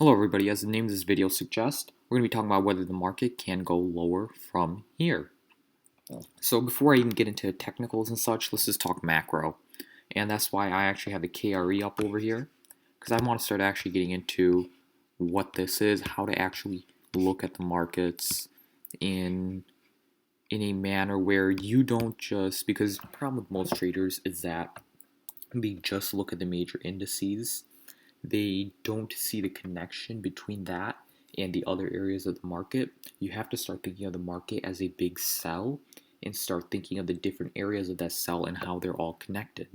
Hello everybody, as the name of this video suggests, we're going to be talking about whether the market can go lower from here. So before I even get into technicals and such, let's just talk macro. And that's why I actually have the KRE up over here, because I want to start actually getting into what this is, how to actually look at the markets in a manner where you don't just, because the problem with most traders is that they just look at the major indices. They don't see the connection between that and the other areas of the market. You have to start thinking of the market as a big cell and start thinking of the different areas of that cell and how they're all connected.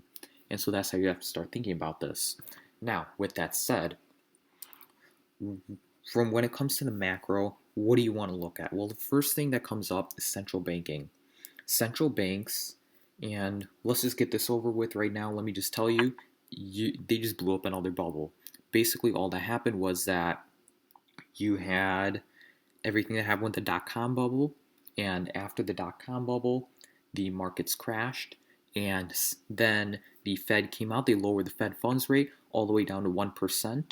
And so that's how you have to start thinking about this. Now, with that said, from when it comes to the macro, what do you want to look at? Well, the first thing that comes up is central banking. Central banks, and let's just get this over with right now. Let me just tell you, they just blew up another bubble. Basically, all that happened was that you had everything that happened with the dot-com bubble, and after the dot-com bubble, the markets crashed, and then the Fed came out. They lowered the Fed funds rate all the way down to 1%,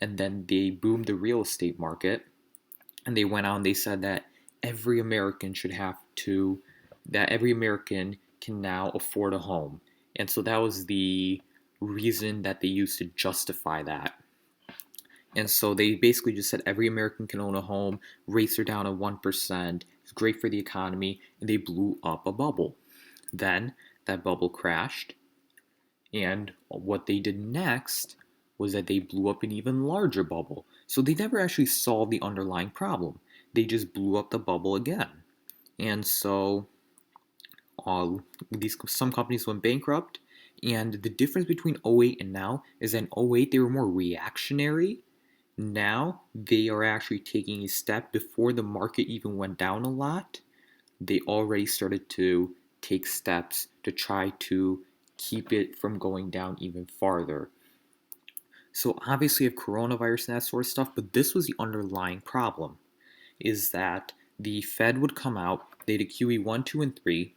and then they boomed the real estate market, and they went out and they said that every American should have to, that every American can now afford a home. And so that was the reason that they used to justify that. And so they basically just said every American can own a home, rates are down to 1%, it's great for the economy, and they blew up a bubble. Then that bubble crashed, and what they did next was that they blew up an even larger bubble. So they never actually solved the underlying problem. They just blew up the bubble again. And so some companies went bankrupt, and the difference between '08 and now is that in '08 they were more reactionary. Now they are actually taking a step before the market even went down a lot. They already started to take steps to try to keep it from going down even farther. So obviously you have coronavirus and that sort of stuff, but this was the underlying problem, is that the Fed would come out, they did QE 1, 2, and 3,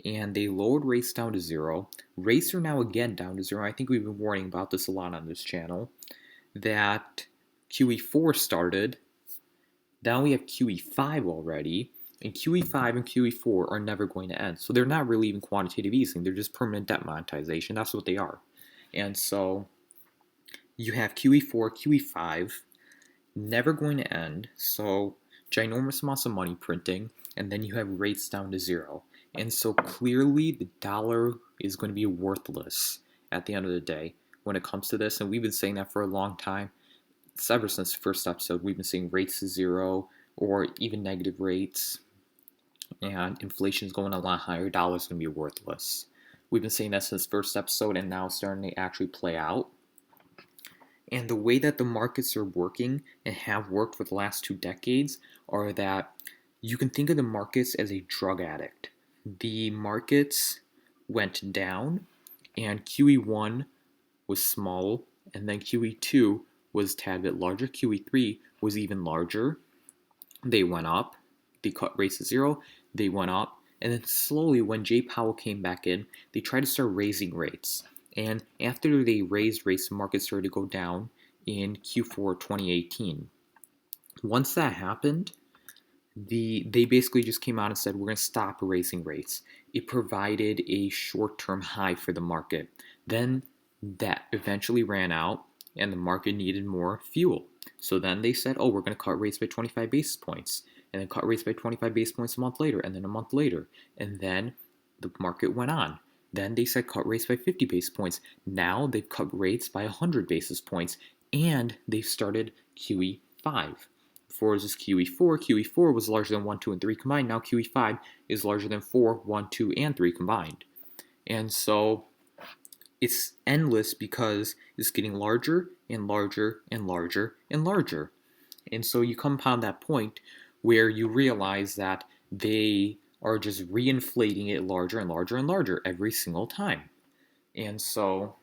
and they lowered rates down to zero. Rates are now again down to zero. I think we've been warning about this a lot on this channel, that QE4 started. Now we have QE5 already, and QE5 and QE4 are never going to end. So they're not really even quantitative easing, they're just permanent debt monetization. That's what they are. And so you have QE4, QE5, never going to end. So ginormous amounts of money printing, and then you have rates down to zero. And so clearly the dollar is going to be worthless at the end of the day when it comes to this. And we've been saying that for a long time. It's ever since the first episode, we've been seeing rates to zero or even negative rates. And inflation is going a lot higher. Dollar's going to be worthless. We've been saying that since the first episode, and now it's starting to actually play out. And the way that the markets are working and have worked for the last 2 decades are that you can think of the markets as a drug addict. The markets went down, and QE1 was small, and then QE2 was a tad bit larger. QE3 was even larger. They went up. They cut rates to zero. They went up. And then slowly, when Jay Powell came back in, they tried to start raising rates. And after they raised rates, the market started to go down in Q4 2018. Once that happened, they basically just came out and said, we're going to stop raising rates. It provided a short-term high for the market. Then that eventually ran out, and the market needed more fuel. So then they said, oh, we're going to cut rates by 25 basis points, and then cut rates by 25 basis points a month later, and then a month later. And then the market went on. Then they said cut rates by 50 basis points. Now they've cut rates by 100 basis points, and they've started QE5. Before it was just QE4. QE4 was larger than 1, 2, and 3 combined. Now QE5 is larger than 4, 1, 2, and 3 combined. And so it's endless because it's getting larger and larger and larger and larger. And so you come upon that point where you realize that they are just reinflating it larger and larger and larger every single time. And so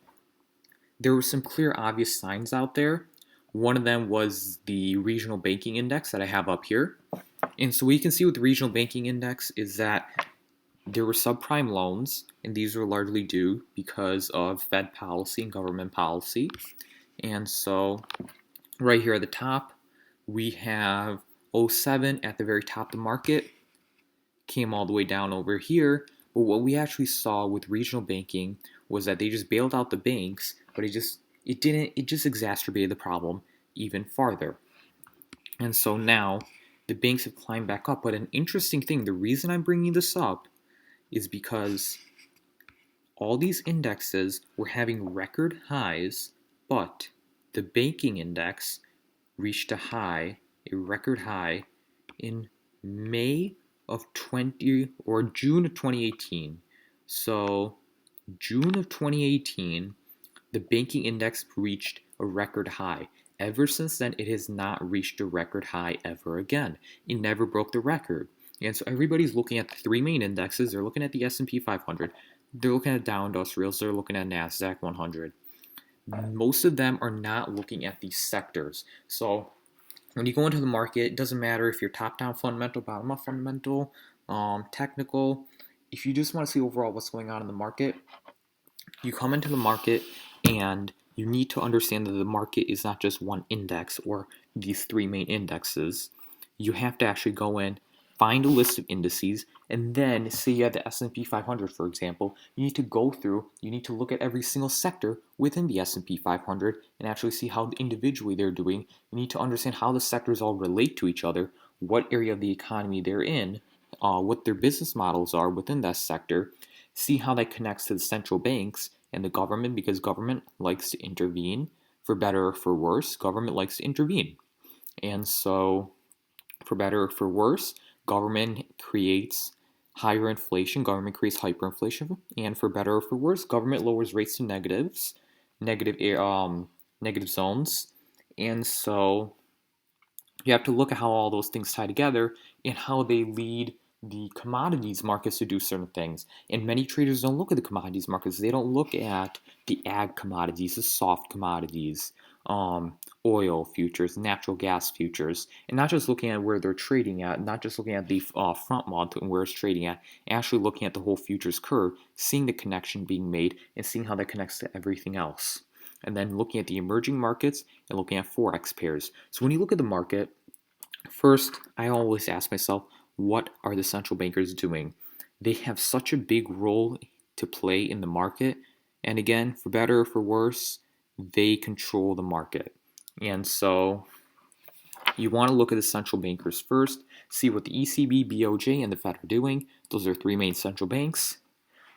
there were some clear, obvious signs out there. One of them was the regional banking index that I have up here. And so what you can see with the regional banking index is that there were subprime loans, and these were largely due because of Fed policy and government policy. And so Right here at the top, we have '07 at the very top of the market, came all the way down over here. But what we actually saw with regional banking was that they just bailed out the banks, but it just exacerbated the problem even farther. And so now the banks have climbed back up. But an interesting thing, the reason I'm bringing this up is because all these indexes were having record highs, but the banking index reached a record high in May of 20 or June of 2018. So, June of 2018, the banking index reached a record high. Ever since then, it has not reached a record high ever again. It never broke the record. And so everybody's looking at the three main indexes. They're looking at the S&P 500. They're looking at Dow Industrials. They're looking at NASDAQ 100. Most of them are not looking at these sectors. So when you go into the market, it doesn't matter if you're top-down fundamental, bottom-up fundamental, technical. If you just want to see overall what's going on in the market, you come into the market and you need to understand that the market is not just one index or these three main indexes. You have to actually go in, find a list of indices, and then say you have the S&P 500, for example. You need to go through, you need to look at every single sector within the S&P 500 and actually see how individually they're doing. You need to understand how the sectors all relate to each other, what area of the economy they're in, what their business models are within that sector, see how that connects to the central banks and the government, because government likes to intervene. For better or for worse, government likes to intervene. And so, for better or for worse, government creates higher inflation, government creates hyperinflation, and for better or for worse, government lowers rates to negative negative zones. And so you have to look at how all those things tie together and how they lead the commodities markets to do certain things. And many traders don't look at the commodities markets. They don't look at the ag commodities, the soft commodities, oil futures, natural gas futures, and not just looking at where they're trading at, not just looking at the front month and where it's trading at, actually looking at the whole futures curve, seeing the connection being made, and seeing how that connects to everything else. And then looking at the emerging markets and looking at forex pairs. So when you look at the market, first, I always ask myself, what are the central bankers doing? They have such a big role to play in the market. And again, for better or for worse, they control the market. And so you want to look at the central bankers first, see what the ECB, BOJ, and the Fed are doing. Those are three main central banks.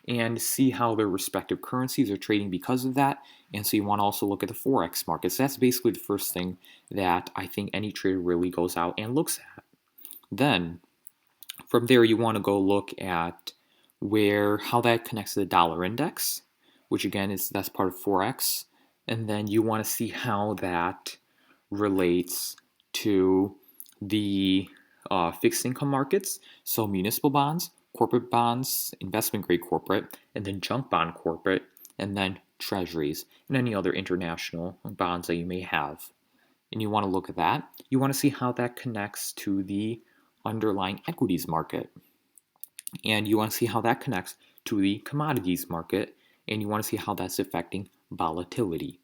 And see how their respective currencies are trading because of that. And so you want to also look at the forex markets. That's basically the first thing that I think any trader really goes out and looks at. Then from there, you want to go look at how that connects to the dollar index, which again that's part of forex. And then you want to see how that relates to the fixed income markets, so municipal bonds, corporate bonds, investment grade corporate, and then junk bond corporate, and then treasuries, and any other international bonds that you may have. And you want to look at that. You want to see how that connects to the underlying equities market. And you want to see how that connects to the commodities market. And you want to see how that's affecting volatility.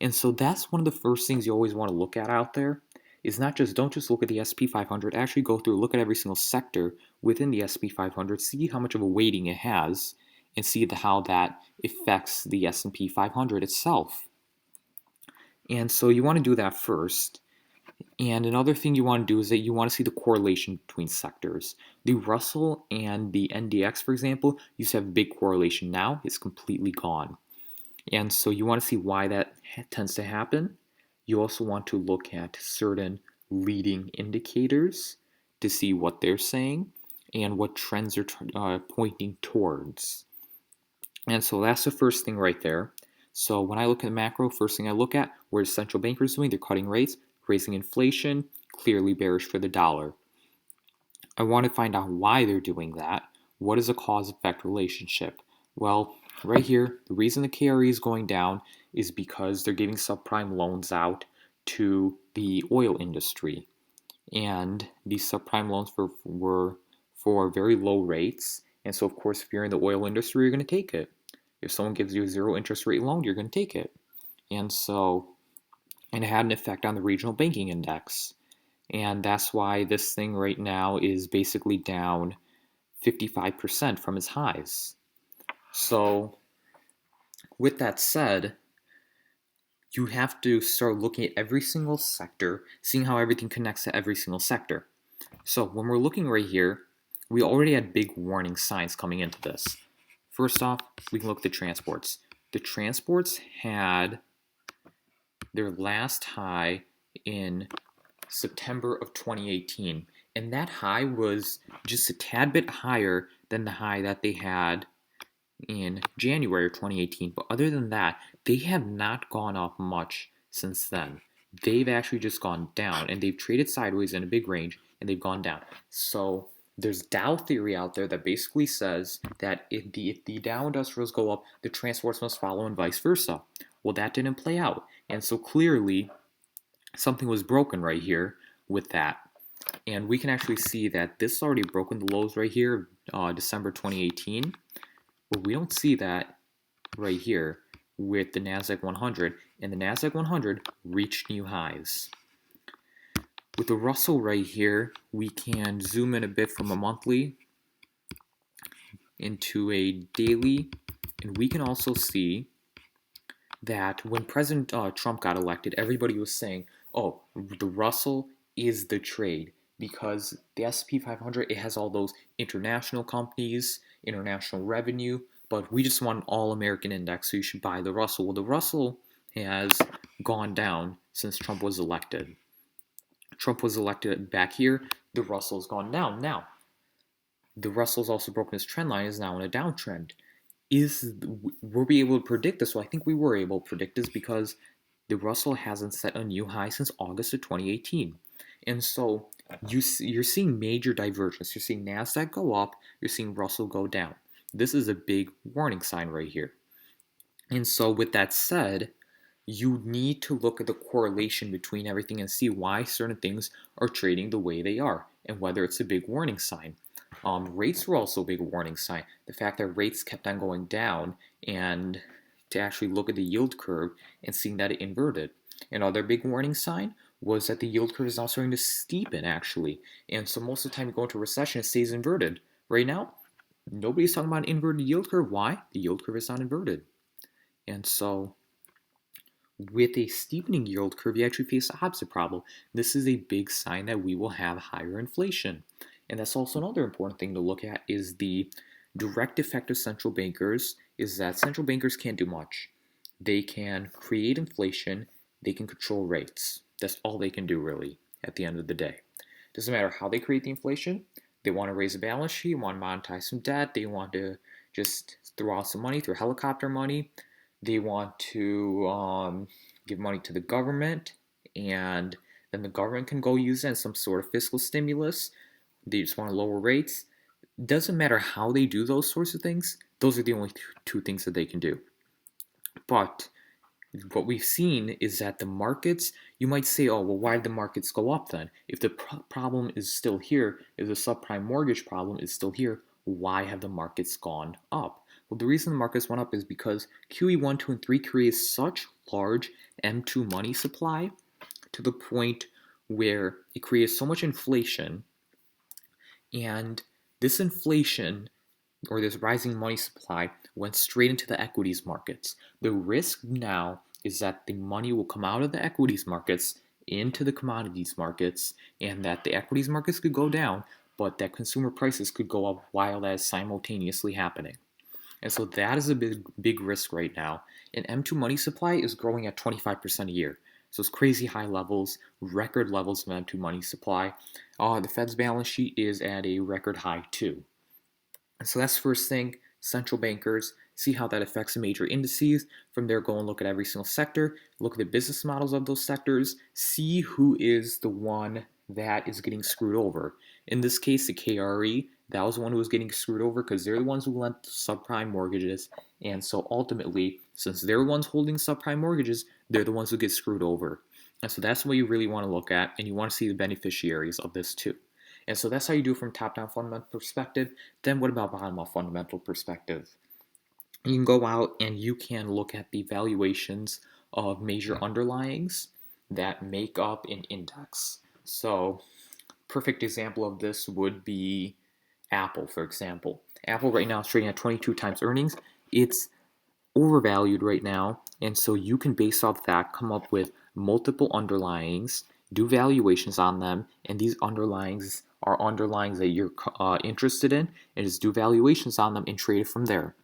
And so that's one of the first things you always want to look at out there is don't just look at the SP 500, actually go through, look at every single sector within the SP 500, see how much of a weighting it has, and see how that affects the S&P 500 itself. And so you want to do that first. And another thing you want to do is that you want to see the correlation between sectors. The Russell and the NDX, for example, used to have a big correlation. Now it's completely gone. And so you want to see why that tends to happen. You also want to look at certain leading indicators to see what they're saying and what trends are pointing towards. And so that's the first thing right there. So when I look at the macro, first thing I look at, what are central bankers doing? They're cutting rates, raising inflation, clearly bearish for the dollar. I want to find out why they're doing that. What is a cause-effect relationship? Well, right here, the reason the KRE is going down is because they're giving subprime loans out to the oil industry. And these subprime loans were for very low rates. And so, of course, if you're in the oil industry, you're going to take it. If someone gives you a zero interest rate loan, you're going to take it. And so and it had an effect on the regional banking index. And that's why this thing right now is basically down 55% from its highs. So, with that said, you have to start looking at every single sector, seeing how everything connects to every single sector. So, when we're looking right here, we already had big warning signs coming into this. First off, we can look at the transports. The transports had their last high in September of 2018, and that high was just a tad bit higher than the high that they had in January of 2018. But other than that, they have not gone up much since then. They've actually just gone down, and they've traded sideways in a big range, and they've gone down. So there's Dow theory out there that basically says that if the Dow industrials go up, the transports must follow, and vice versa. Well, that didn't play out, and so clearly something was broken right here with that. And we can actually see that this has already broken the lows right here, December 2018. But we don't see that right here with the NASDAQ 100, and the NASDAQ 100 reached new highs. With the Russell right here, we can zoom in a bit from a monthly into a daily, and we can also see that when President Trump got elected, everybody was saying, oh, the Russell is the trade, because the S&P 500, it has all those international companies, international revenue, but we just want an all-American index, so you should buy the Russell. Well, the Russell has gone down since Trump was elected. Trump was elected back here, the Russell's gone down. Now, the Russell's also broken its trend line, is now in a downtrend. Were we able to predict this? Well, I think we were able to predict this because the Russell hasn't set a new high since August of 2018. And so you're seeing major divergence. You're seeing NASDAQ go up, you're seeing Russell go down. This is a big warning sign right here. And so with that said, you need to look at the correlation between everything and see why certain things are trading the way they are and whether it's a big warning sign. Rates were also a big warning sign. The fact that rates kept on going down, and to actually look at the yield curve and seeing that it inverted. Another big warning sign was that the yield curve is now starting to steepen, actually. And so most of the time you go into recession, it stays inverted. Right now, nobody's talking about an inverted yield curve. Why? The yield curve is not inverted. And so with a steepening yield curve, you actually face the opposite problem. This is a big sign that we will have higher inflation. And that's also another important thing to look at is the direct effect of central bankers is that central bankers can't do much. They can create inflation, they can control rates. That's all they can do really at the end of the day. Doesn't matter how they create the inflation. They want to raise a balance sheet, want to monetize some debt, they want to just throw out some money, throw helicopter money. They want to give money to the government, and then the government can go use it as some sort of fiscal stimulus. They just want to lower rates. Doesn't matter how they do those sorts of things. Those are the only two things that they can do. But what we've seen is that the markets, you might say, oh, well, why did the markets go up then? If the problem is still here, if the subprime mortgage problem is still here, why have the markets gone up? Well, the reason the markets went up is because QE1, 2, and 3 created such large M2 money supply to the point where it created so much inflation, and this inflation or this rising money supply went straight into the equities markets. The risk now is that the money will come out of the equities markets into the commodities markets, and that the equities markets could go down, but that consumer prices could go up while that is simultaneously happening. And so that is a big risk right now. And M2 money supply is growing at 25% a year. So it's crazy high levels, record levels of M2 money supply. The Fed's balance sheet is at a record high too. And so that's the first thing, central bankers, see how that affects the major indices. From there, go and look at every single sector, look at the business models of those sectors, see who is the one that is getting screwed over. In this case, the KRE, that was the one who was getting screwed over because they're the ones who lent subprime mortgages. And so ultimately, since they're the ones holding subprime mortgages, they're the ones who get screwed over. And so that's what you really want to look at, and you want to see the beneficiaries of this too. And so that's how you do it from top-down fundamental perspective. Then what about bottom-up fundamental perspective? You can go out and you can look at the valuations of major underlyings. that make up an index. So, perfect example of this would be Apple, for example. Apple right now is trading at 22 times earnings. It's overvalued right now, and so you can base off that come up with multiple underlyings, do valuations on them, and these underlyings are underlyings that you're interested in, and just do valuations on them and trade it from there.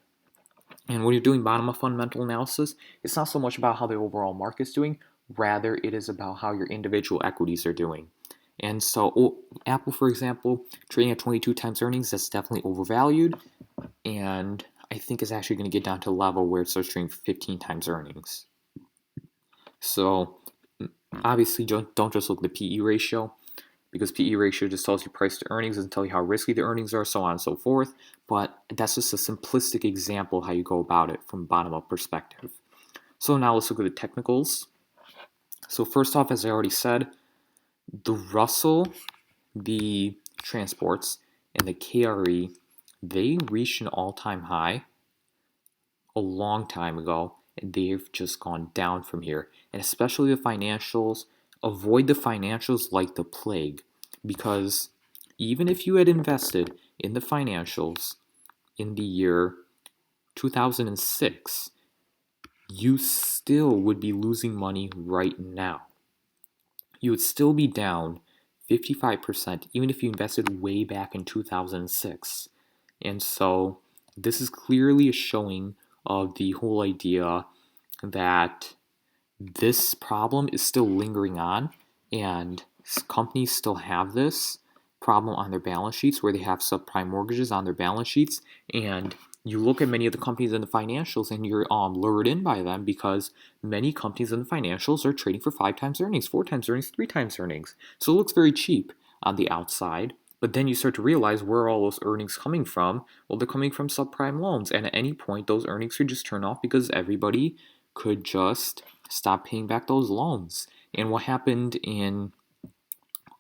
And when you're doing bottom-up fundamental analysis, it's not so much about how the overall market's doing, rather it is about how your individual equities are doing. And so Apple, for example, trading at 22 times earnings, that's definitely overvalued, and I think it's actually going to get down to a level where it starts trading 15 times earnings. So obviously don't just look at the PE ratio, because PE ratio just tells you price to earnings, doesn't tell you how risky the earnings are, so on and so forth. But that's just a simplistic example of how you go about it from bottom-up perspective. So now let's look at the technicals. So first off, as I already said, the Russell, the transports, and the KRE, they reached an all-time high a long time ago, and they've just gone down from here. And especially the financials, avoid the financials like the plague, because even if you had invested in the financials in the year 2006, you still would be losing money right now. You would still be down 55% even if you invested way back in 2006. And so this is clearly a showing of the whole idea that this problem is still lingering on, and companies still have this problem on their balance sheets where they have subprime mortgages on their balance sheets. And you look at many of the companies in the financials and you're lured in by them, because many companies in the financials are trading for 5 times earnings, 4 times earnings, 3 times earnings. So it looks very cheap on the outside. But then you start to realize where are all those earnings coming from? Well, they're coming from subprime loans. And at any point, those earnings could just turn off because everybody could just stop paying back those loans. And what happened in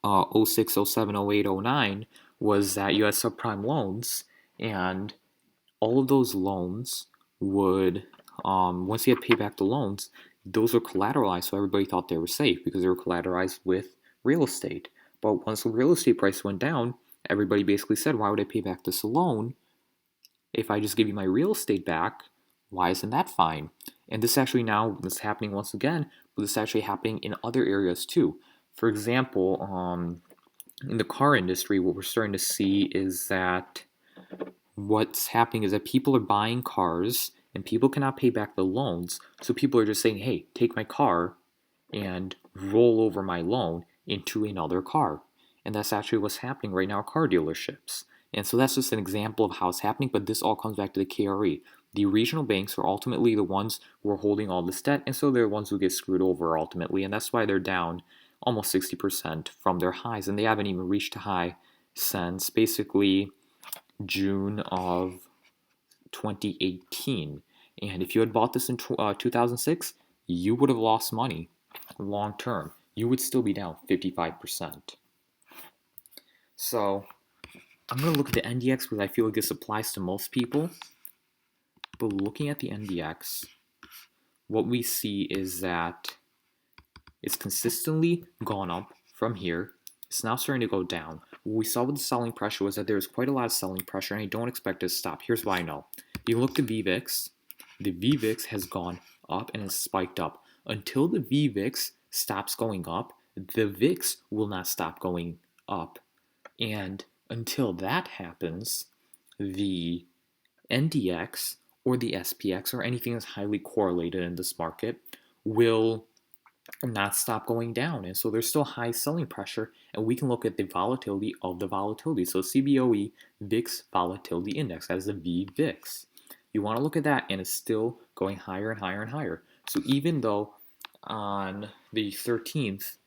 06, 07, 08, 09 was that you had subprime loans, and all of those loans would, once you had paid back the loans, those were collateralized, so everybody thought they were safe because they were collateralized with real estate. But once the real estate price went down, everybody basically said, why would I pay back this loan if I just give you my real estate back? Why isn't that fine? And this actually now is happening once again, but this is actually happening in other areas too. For example, in the car industry, what we're starting to see is that what's happening is that people are buying cars and people cannot pay back the loans. So people are just saying, hey, take my car and roll over my loan into another car. And that's actually what's happening right now at car dealerships. And so that's just an example of how it's happening, but this all comes back to the KRE. The regional banks are ultimately the ones who are holding all this debt, and so they're the ones who get screwed over ultimately, and that's why they're down almost 60% from their highs, and they haven't even reached a high since basically June of 2018. And if you had bought this in 2006, you would have lost money long term. You would still be down 55%. So I'm going to look at the NDX because I feel like this applies to most people. But looking at the NDX, what we see is that it's consistently gone up from here. It's now starting to go down. What we saw with the selling pressure was that there was quite a lot of selling pressure, and I don't expect it to stop. Here's why I know. If you look at VVIX, the VVIX has gone up and has spiked up. Until the VVIX stops going up, the VIX will not stop going up. And until that happens, the NDX or the SPX or anything that's highly correlated in this market will not stop going down. And so there's still high selling pressure, and we can look at the volatility of the volatility. So CBOE VIX Volatility Index, that is the VVIX. You want to look at that, and it's still going higher and higher and higher. So even though on the 13th,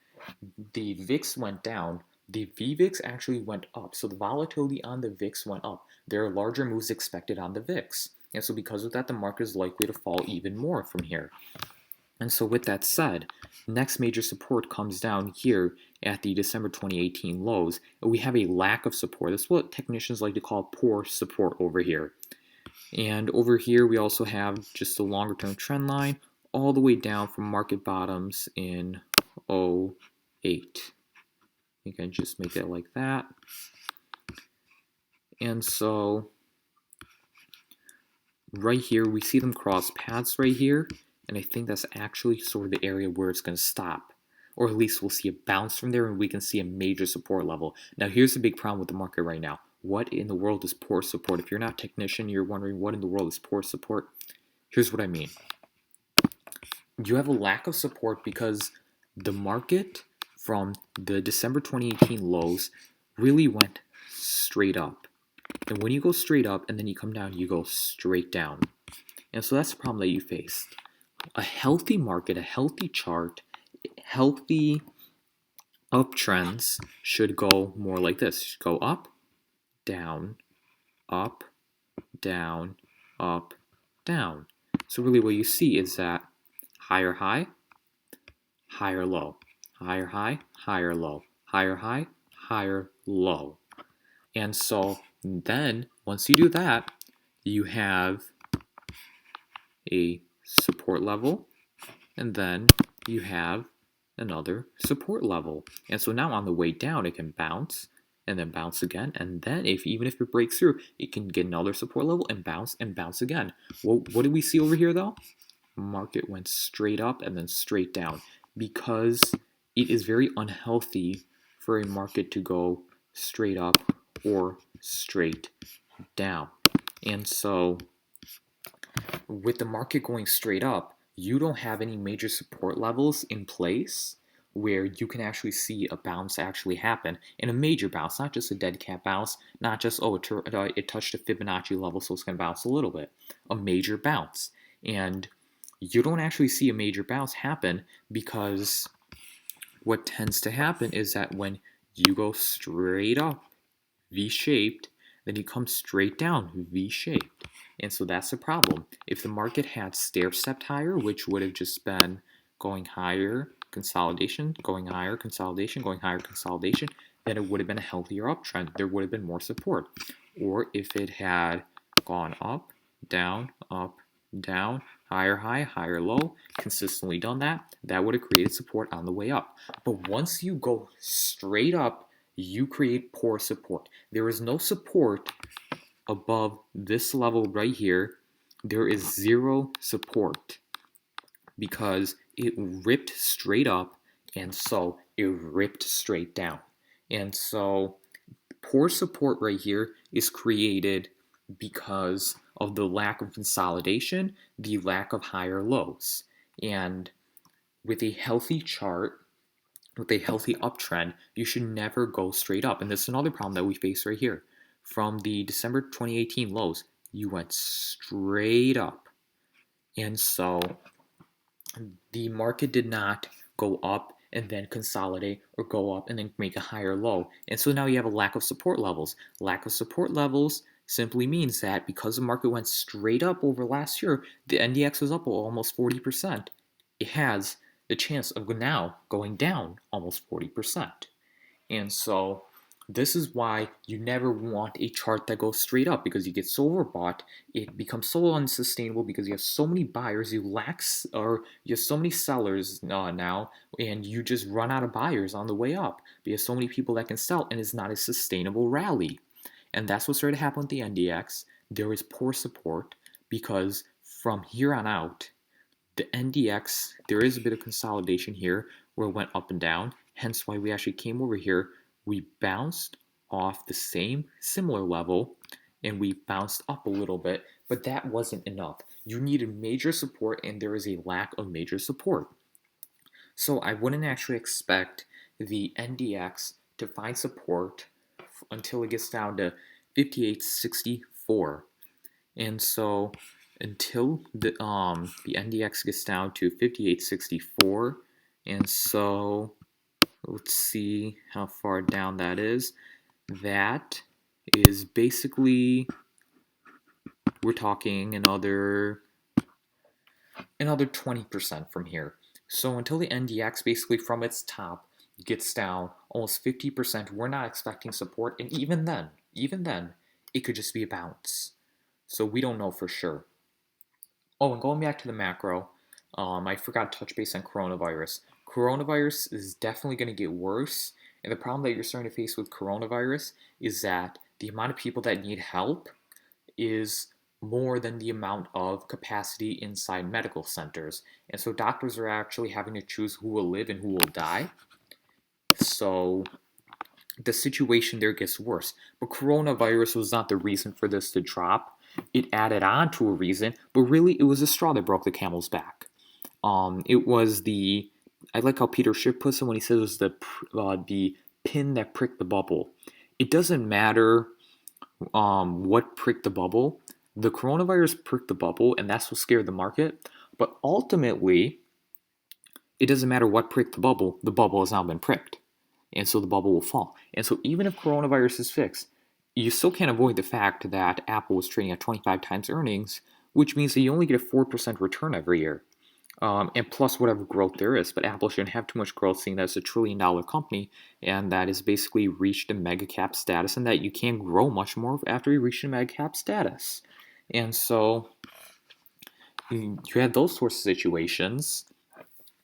the VIX went down, the VVIX actually went up. So the volatility on the VIX went up. There are larger moves expected on the VIX. And so because of that, the market is likely to fall even more from here. And so with that said, next major support comes down here at the December 2018 lows. And we have a lack of support. That's what technicians like to call poor support over here. And over here, we also have just a longer term trend line all the way down from market bottoms in 0.08. You can just make it like that. And so right here, we see them cross paths right here, and I think that's actually sort of the area where it's going to stop. Or at least we'll see a bounce from there, and we can see a major support level. Now, here's the big problem with the market right now. What in the world is poor support? If you're not a technician, you're wondering what in the world is poor support. Here's what I mean. You have a lack of support because the market from the December 2018 lows really went straight up. And when you go straight up and then you come down, you go straight down. And so that's the problem that you faced. A healthy market, a healthy chart, healthy uptrends should go more like this. Should go up, down, up, down, up, down. So really what you see is that higher high, higher low, higher high, higher low, higher high, higher low. And so then once you do that, you have a support level, and then you have another support level. And so now on the way down, it can bounce and then bounce again. And then even if it breaks through, it can get another support level and bounce again. Well, what did we see over here though? Market went straight up and then straight down because it is very unhealthy for a market to go straight up or straight down. And so with the market going straight up, you don't have any major support levels in place where you can actually see a bounce actually happen, and a major bounce, not just a dead cat bounce, not just, oh, it touched a Fibonacci level, so it's going to bounce a little bit. A major bounce. And you don't actually see a major bounce happen because what tends to happen is that when you go straight up, V-shaped, then you come straight down, V-shaped. And so that's the problem. If the market had stair-stepped higher, which would have just been going higher, consolidation, going higher, consolidation, going higher, consolidation, then it would have been a healthier uptrend. There would have been more support. Or if it had gone up, down, higher high, higher low, consistently done that, that would have created support on the way up. But once you go straight up, you create poor support. There is no support above this level right here. There is zero support because it ripped straight up, and so it ripped straight down. And so poor support right here is created because of the lack of consolidation, the lack of higher lows. And with a healthy chart, with a healthy uptrend, you should never go straight up. And this is another problem that we face right here. From the December 2018 lows, you went straight up. And so the market did not go up and then consolidate, or go up and then make a higher low. And so now you have a lack of support levels. Lack of support levels simply means that because the market went straight up over last year, the NDX was up almost 40%. It has the chance of now going down almost 40%. And so this is why you never want a chart that goes straight up, because you get so overbought, it becomes so unsustainable because you have so many buyers, you have so many sellers now, and you just run out of buyers on the way up. You have so many people that can sell, and it's not a sustainable rally. And that's what started to happen with the NDX. There is poor support because from here on out, the NDX, there is a bit of consolidation here where it went up and down, hence why we actually came over here. We bounced off the same similar level, and we bounced up a little bit, but that wasn't enough. You needed major support, and there is a lack of major support. So I wouldn't actually expect the NDX to find support until it gets down to 58.64. And so until the NDX gets down to 58.64, and so let's see how far down that is. That is basically, we're talking another 20% from here. So until the NDX basically from its top gets down almost 50%, we're not expecting support, and even then, it could just be a bounce. So we don't know for sure. Oh, and going back to the macro, I forgot to touch base on coronavirus. coronavirus is definitely going to get worse. And the problem that you're starting to face with coronavirus is that the amount of people that need help is more than the amount of capacity inside medical centers. And so doctors are actually having to choose who will live and who will die. So the situation there gets worse. But coronavirus was not the reason for this to drop. It added on to a reason, but really it was a straw that broke the camel's back. It was the I like how Peter Schiff puts it when he says it was the pin that pricked the bubble. It doesn't matter what pricked the bubble. The coronavirus pricked the bubble, and that's what scared the market. But ultimately, it doesn't matter what pricked the bubble has now been pricked. And so the bubble will fall. And so even if coronavirus is fixed, you still can't avoid the fact that Apple was trading at 25 times earnings, which means that you only get a 4% return every year. And plus whatever growth there is. But Apple shouldn't have too much growth, seeing that it's $1 trillion company, and that has basically reached a mega cap status, and that you can't grow much more after you reach a mega cap status. And so you have those sorts of situations.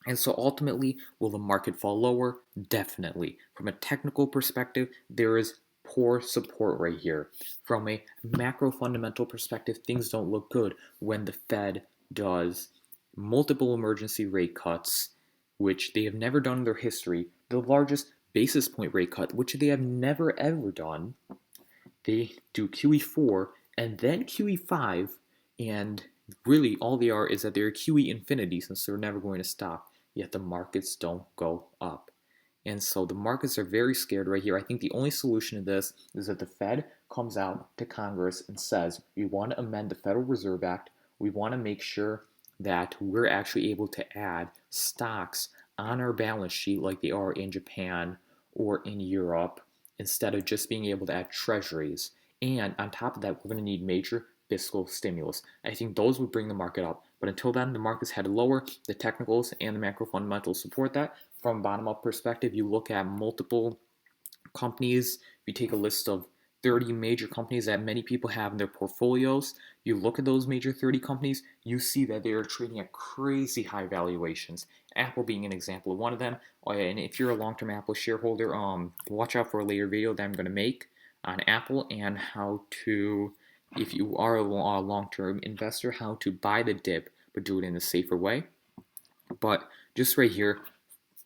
And so ultimately, will the market fall lower? Definitely. From a technical perspective, there is poor support right here. From a macro fundamental perspective, things don't look good when the Fed does multiple emergency rate cuts, which they have never done in their history, the largest basis point rate cut, which they have never ever done. They do QE4 and then QE5, and really all they are is that they're QE infinity, since they're never going to stop, yet the markets don't go up. And so the markets are very scared right here. I think the only solution to this is that the Fed comes out to Congress and says, we want to amend the Federal Reserve Act. We want to make sure that we're actually able to add stocks on our balance sheet like they are in Japan or in Europe, instead of just being able to add treasuries. And on top of that, we're going to need major fiscal stimulus. I think those would bring the market up. But until then, the market's headed lower. The technicals and the macro fundamentals support that. From a bottom-up perspective, you look at multiple companies. If you take a list of 30 major companies that many people have in their portfolios, you look at those major 30 companies, you see that they are trading at crazy high valuations. Apple being an example of one of them. And if you're a long-term Apple shareholder, watch out for a later video that I'm going to make on Apple and how to, if you are a long-term investor, how to buy the dip, but do it in a safer way. But just right here,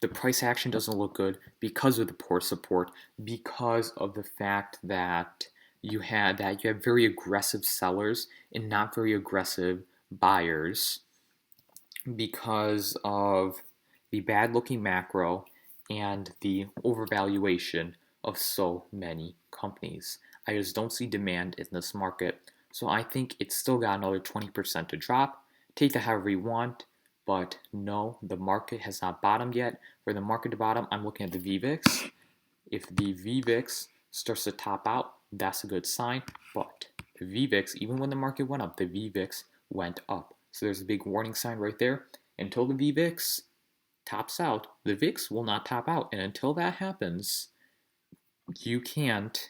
the price action doesn't look good because of the poor support, because of the fact that you have very aggressive sellers and not very aggressive buyers, because of the bad looking macro and the overvaluation of so many companies. I just don't see demand in this market. So I think it's still got another 20% to drop. Take that however you want. But no, the market has not bottomed yet. For the market to bottom, I'm looking at the VVIX. If the VVIX starts to top out, that's a good sign. But the VVIX, even when the market went up, the VVIX went up. So there's a big warning sign right there. Until the VVIX tops out, the VIX will not top out. And until that happens, you can't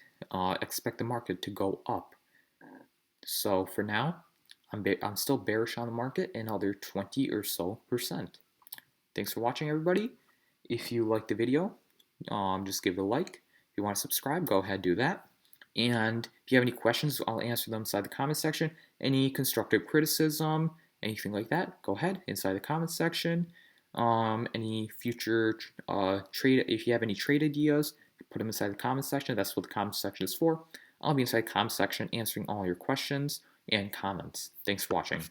expect the market to go up. So for now, I'm still bearish on the market, another 20 or so percent. Thanks for watching, everybody. If you liked the video, just give it a like. If you want to subscribe, go ahead, do that. And if you have any questions, I'll answer them inside the comment section. Any constructive criticism, anything like that, go ahead inside the comment section. Any future trade, if you have any trade ideas, put them inside the comment section. That's what the comment section is for. I'll be inside the comment section answering all your questions and comments. Thanks for watching.